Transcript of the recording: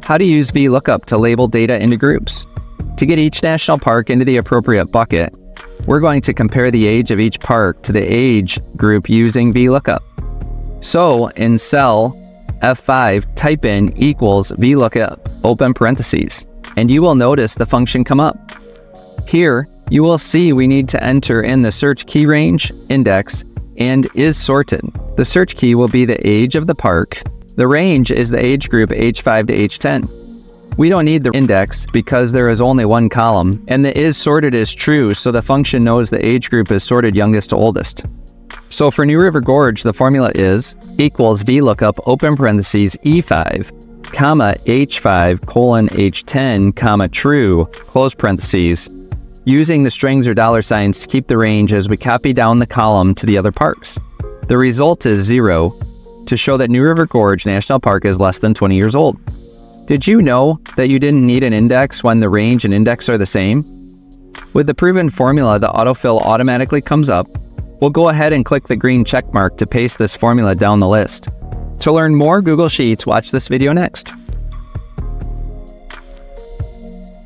How to use VLOOKUP to label data into groups. To get each national park into the appropriate bucket, we're going to compare the age of each park to the age group using VLOOKUP. So in cell F5, type in equals VLOOKUP, open parentheses, and you will notice the function come up. Here, you will see we need to enter in the search key range, index, and is sorted. The search key will be the age of the park. The range is the age group age 5 to age 10. We don't need the index because there is only one column, and the is sorted is true, so the function knows the age group is sorted youngest to oldest. So for New River Gorge, the formula is equals VLOOKUP, open parentheses, E5, comma, H5, colon, H10, comma, true, close parentheses, using the strings or dollar signs to keep the range as we copy down the column to the other parks. The result is 0 to show that New River Gorge National Park is less than 20 years old. Did you know that you didn't need an index when the range and index are the same? With the proven formula, the autofill automatically comes up. We'll go ahead and click the green check mark to paste this formula down the list. To learn more Google Sheets, watch this video next.